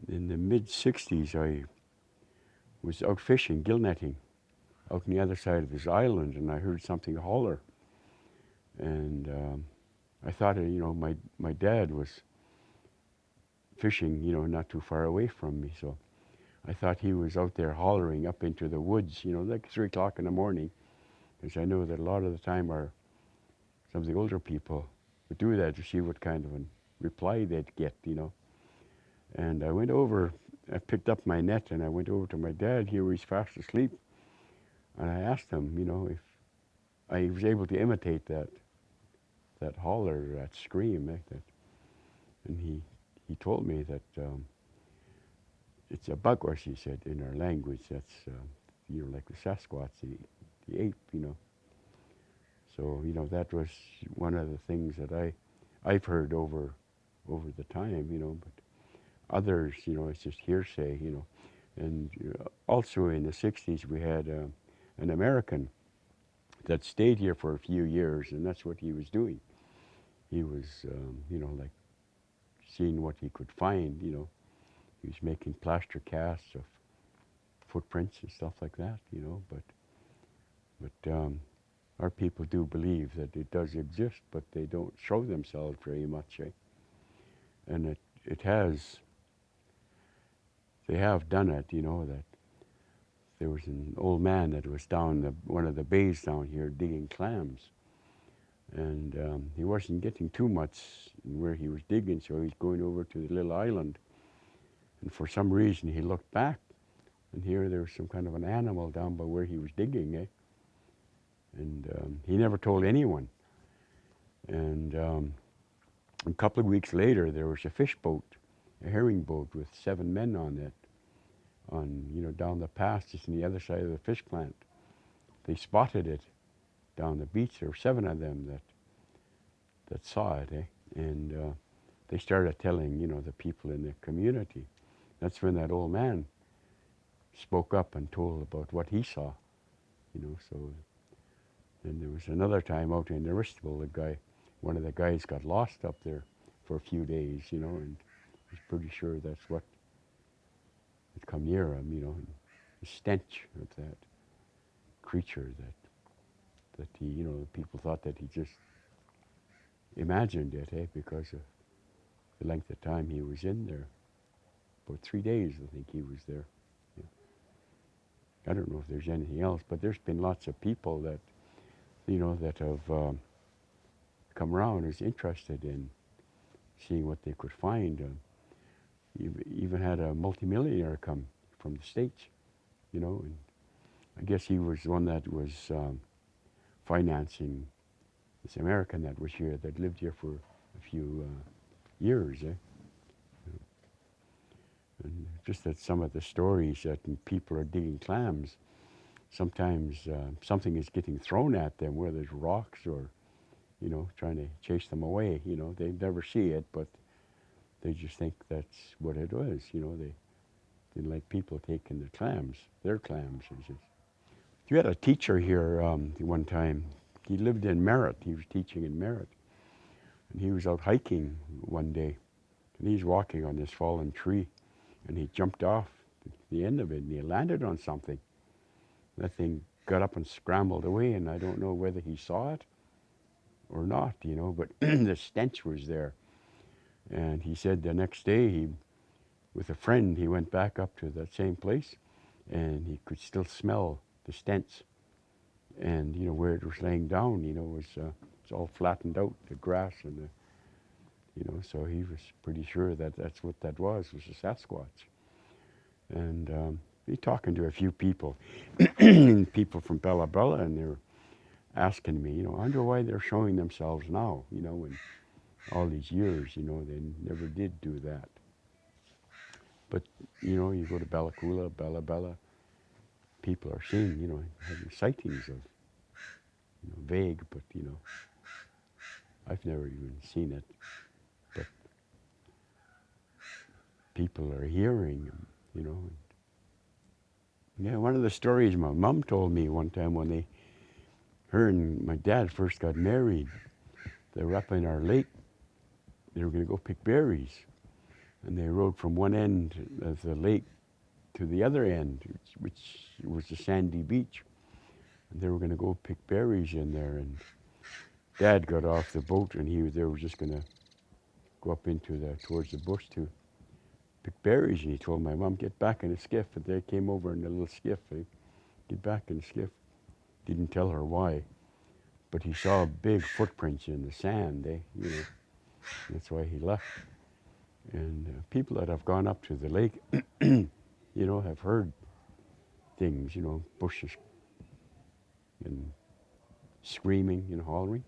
in the mid-60s, I was out fishing, gill netting, out on the other side of this island, and I heard something holler. And I thought, my dad was fishing, not too far away from me. So I thought he was out there hollering up into the woods, like 3 o'clock in the morning, because I know that a lot of the time some of the older people would do that to see what kind of a reply they'd get. And I went over, I picked up my net and I went over to my dad. He was fast asleep. And I asked him, if I was able to imitate that holler, that scream. And he told me that it's a bugwars, he said, in our language. That's, like the Sasquatch, the ape. So, that was one of the things that I've heard over the time, but others, it's just hearsay. And also in the 60s, we had an American that stayed here for a few years, and that's what he was doing. He was, like seeing what he could find, He was making plaster casts of footprints and stuff like that, But our people do believe that it does exist, but they don't show themselves very much, eh? And they have done it, that there was an old man that was down one of the bays down here digging clams. And he wasn't getting too much where he was digging, so he's going over to the little island. And for some reason, he looked back, and here there was some kind of an animal down by where he was digging, eh? And he never told anyone. And a couple of weeks later, there was a fish boat, a herring boat with 7 men on it, down the pass just on the other side of the fish plant. They spotted it down the beach. There were 7 of them that saw it, eh? And they started telling, the people in the community. That's when that old man spoke up and told about what he saw, so. Then there was another time out in the Aristable, one of the guys got lost up there for a few days, and he's pretty sure that's what had come near him, and the stench of that creature that he, people thought that he just imagined it, eh, because of the length of time he was in there. About 3 days, I think he was there. Yeah. I don't know if there's anything else, but there's been lots of people that that have come around is interested in seeing what they could find. Even had a multimillionaire come from the States, and I guess he was the one that was financing this American that was here, that lived here for a few years. Eh? And just that some of the stories that people are digging clams, sometimes something is getting thrown at them, whether it's rocks or, trying to chase them away. They never see it, but they just think that's what it was. They didn't like people taking their clams. You had a teacher here one time. He lived in Merritt. He was teaching in Merritt. And he was out hiking one day, and he's walking on this fallen tree, and he jumped off the end of it, and he landed on something. That thing got up and scrambled away, and I don't know whether he saw it or not, but the stench was there. And he said the next day, with a friend, he went back up to that same place, and he could still smell the stench. And, where it was laying down, it's all flattened out, the grass and so he was pretty sure that that's what that was a Sasquatch. And be talking to a few people, people from Bella Bella, and they were asking me, I wonder why they're showing themselves now, in all these years, they never did do that. But, you go to Bella Coola, Bella Bella, people are seeing, having sightings of, vague, but, I've never even seen it. But people are hearing, Yeah, one of the stories my mom told me one time when her and my dad first got married, they were up in our lake. They were going to go pick berries. And they rode from one end of the lake to the other end, which was a sandy beach. And they were going to go pick berries in there. And Dad got off the boat, and they were just going to go up towards the bush to pick berries. And he told my mom, "Get back in the skiff." And they came over in a little skiff. Get back in the skiff. Didn't tell her why, but he saw big footprints in the sand. That's why he left. And people that have gone up to the lake, have heard things, bushes and screaming and hollering,